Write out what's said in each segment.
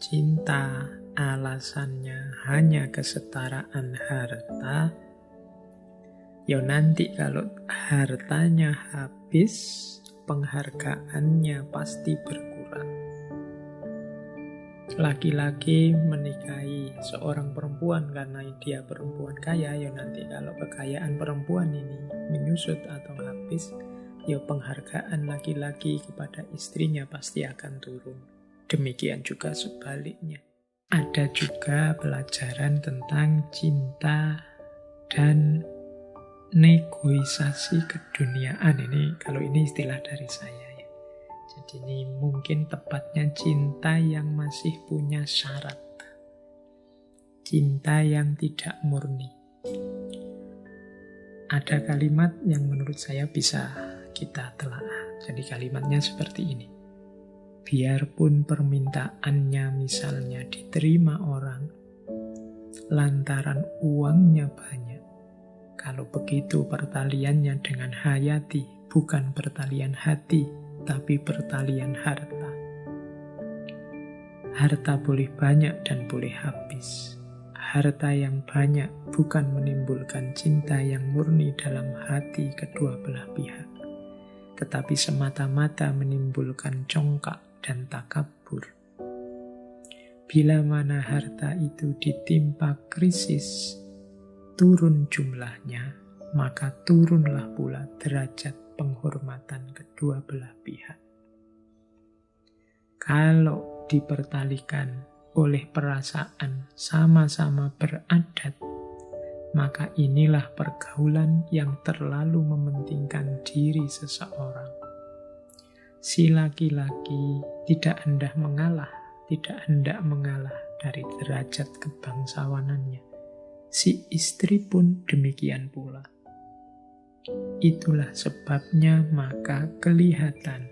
cinta alasannya hanya kesetaraan harta, ya nanti kalau hartanya habis, penghargaannya pasti berkurang. Laki-laki menikahi seorang perempuan karena dia perempuan kaya, ya nanti kalau kekayaan perempuan ini menyusut atau habis, ya penghargaan laki-laki kepada istrinya pasti akan turun. Demikian juga sebaliknya. Ada juga pelajaran tentang cinta dan negosiasi keduniaan. Ini kalau ini istilah dari saya ya. Jadi ini mungkin tepatnya cinta yang masih punya syarat. Cinta yang tidak murni. Ada kalimat yang menurut saya bisa kita telaah. Jadi kalimatnya seperti ini. Biarpun permintaannya misalnya diterima orang, lantaran uangnya banyak. Kalau begitu pertaliannya dengan hayati, bukan pertalian hati, tapi pertalian harta. Harta boleh banyak dan boleh habis. Harta yang banyak bukan menimbulkan cinta yang murni dalam hati kedua belah pihak, tetapi semata-mata menimbulkan congkak dan takabur. Bila mana harta itu ditimpa krisis, turun jumlahnya, maka turunlah pula derajat penghormatan kedua belah pihak. Kalau dipertalikan oleh perasaan sama-sama beradat, maka inilah pergaulan yang terlalu mementingkan diri seseorang. Si laki-laki tidak hendak mengalah dari derajat kebangsawanannya. Si istri pun demikian pula. Itulah sebabnya maka kelihatan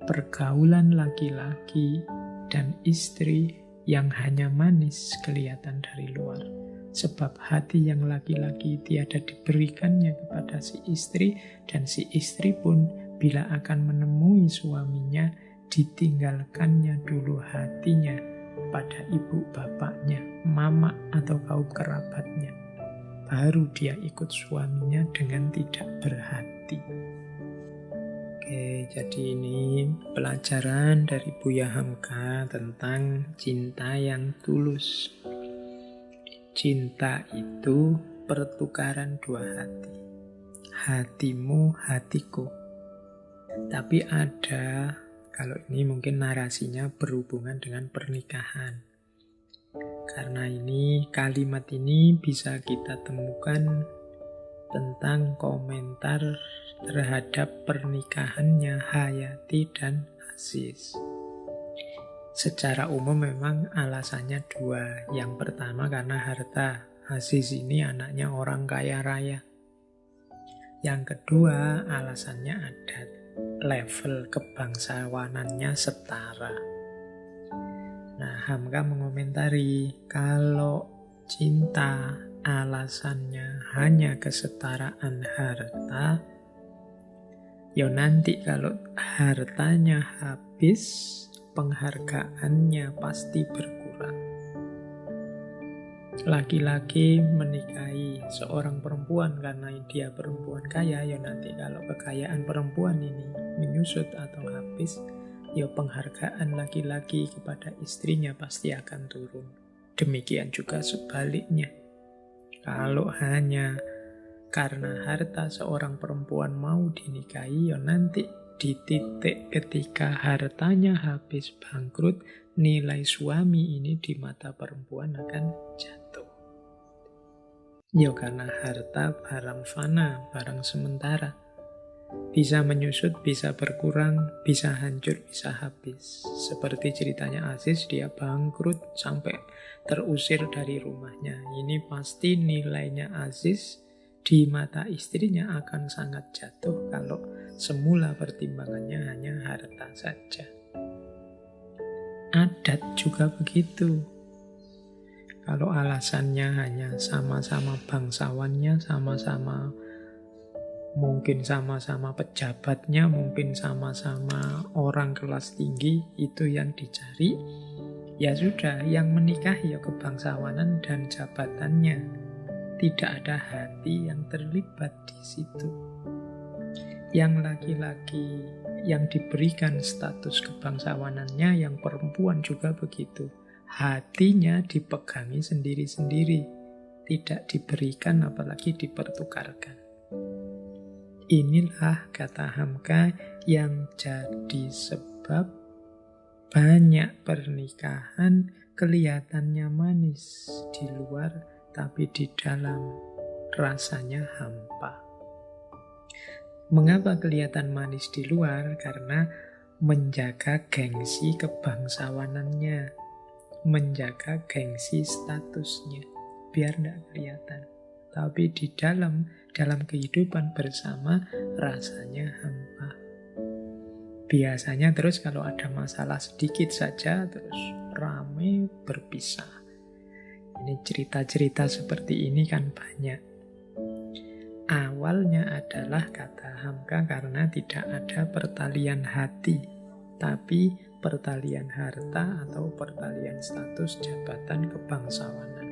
pergaulan laki-laki dan istri yang hanya manis kelihatan dari luar. Sebab hati yang laki-laki tiada diberikannya kepada si istri, dan si istri pun bila akan menemui suaminya, ditinggalkannya dulu hatinya pada ibu bapaknya, mama atau kaum kerabatnya. Baru dia ikut suaminya dengan tidak berhati. Oke, jadi ini pelajaran dari Buya Hamka tentang cinta yang tulus. Cinta itu pertukaran dua hati. Hatimu, hatiku. Tapi ada, kalau ini mungkin narasinya berhubungan dengan pernikahan. Karena ini, kalimat ini bisa kita temukan tentang komentar terhadap pernikahannya Hayati dan Aziz. Secara umum memang alasannya dua. Yang pertama karena harta. Aziz ini anaknya orang kaya raya. Yang kedua alasannya adat. Level kebangsawanannya setara. Nah, Hamka mengomentari kalau cinta alasannya hanya kesetaraan harta, ya nanti kalau hartanya habis, penghargaannya pasti berkurang. Laki-laki menikahi seorang perempuan karena dia perempuan kaya, ya nanti kalau kekayaan perempuan ini menyusut atau habis, ya penghargaan laki-laki kepada istrinya pasti akan turun. Demikian juga sebaliknya. Kalau hanya karena harta seorang perempuan mau dinikahi, ya nanti di titik ketika hartanya habis bangkrut, nilai suami ini di mata perempuan akan jatuh. Ya karena harta barang fana, barang sementara. Bisa menyusut, bisa berkurang, bisa hancur, bisa habis. Seperti ceritanya Aziz, dia bangkrut sampai terusir dari rumahnya. Ini pasti nilainya Aziz di mata istrinya akan sangat jatuh kalau semula pertimbangannya hanya harta saja. Adat juga begitu. Kalau alasannya hanya sama-sama bangsawannya, mungkin sama-sama pejabatnya, mungkin sama-sama orang kelas tinggi, itu yang dicari, Ya sudah, yang menikah ya kebangsawanan dan jabatannya. Tidak ada hati yang terlibat di situ. Yang laki-laki yang diberikan status kebangsawanannya, yang perempuan juga begitu. Hatinya dipegangi sendiri-sendiri, tidak diberikan apalagi dipertukarkan. Inilah, kata Hamka, yang jadi sebab banyak pernikahan kelihatannya manis di luar, tapi di dalam rasanya hampa. Mengapa kelihatan manis di luar? Karena menjaga gengsi kebangsawanannya, menjaga gengsi statusnya, biar tidak kelihatan. Tapi di dalam kehidupan bersama rasanya hampa. Biasanya terus kalau ada masalah sedikit saja terus rame berpisah. Ini cerita-cerita seperti ini kan banyak. Awalnya adalah, kata Hamka, karena tidak ada pertalian hati, tapi pertalian harta atau pertalian status jabatan kebangsawanan.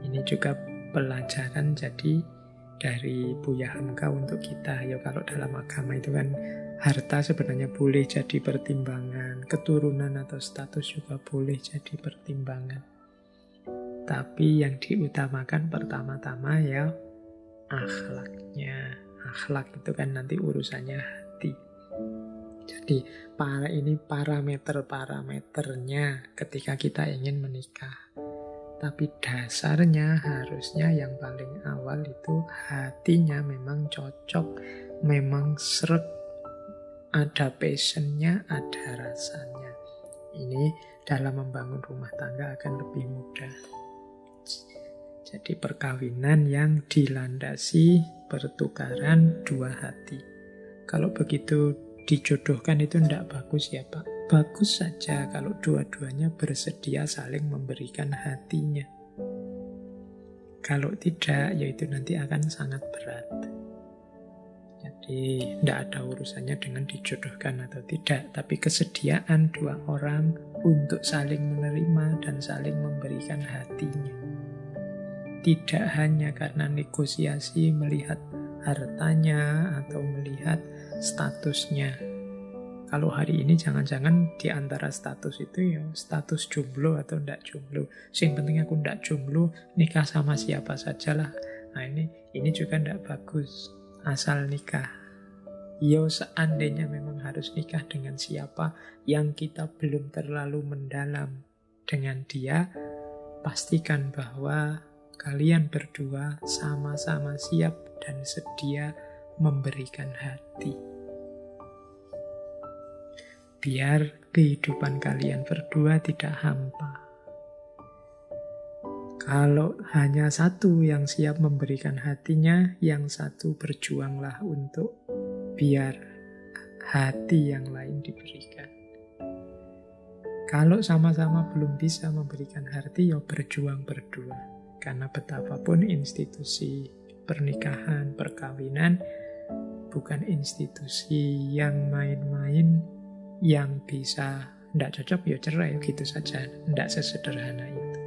Ini juga pelajaran jadi dari Buya Hamka untuk kita. Ya kalau dalam agama itu kan harta sebenarnya boleh jadi pertimbangan, keturunan atau status juga boleh jadi pertimbangan. Tapi yang diutamakan pertama-tama ya akhlaknya. Akhlak itu kan nanti urusannya hati. Jadi ini parameter-parameternya ketika kita ingin menikah. Tapi dasarnya harusnya yang paling awal itu hatinya memang cocok, memang sreg, ada passionnya, ada rasanya. Ini dalam membangun rumah tangga akan lebih mudah. Jadi perkawinan yang dilandasi pertukaran dua hati. Kalau begitu dijodohkan itu tidak bagus ya Pak. Bagus saja kalau dua-duanya bersedia saling memberikan hatinya. Kalau tidak, ya itu nanti akan sangat berat. Jadi tidak ada urusannya dengan dijodohkan atau tidak, tapi kesediaan dua orang untuk saling menerima dan saling memberikan hatinya. Tidak hanya karena negosiasi melihat hartanya atau melihat statusnya. Kalau hari ini jangan-jangan di antara status itu ya status jomblo atau ndak jomblo. Yang penting aku ndak jomblo, nikah sama siapa sajalah. Nah ini juga ndak bagus. Asal nikah. Ya seandainya memang harus nikah dengan siapa yang kita belum terlalu mendalam dengan dia, pastikan bahwa kalian berdua sama-sama siap dan sedia memberikan hati. Biar kehidupan kalian berdua tidak hampa. Kalau hanya satu yang siap memberikan hatinya, yang satu berjuanglah untuk biar hati yang lain diberikan. Kalau sama-sama belum bisa memberikan hati, ya berjuang berdua. Karena betapapun institusi pernikahan, perkawinan bukan institusi yang main-main, yang bisa tidak cocok ya cerai gitu saja. Tidak sesederhana itu.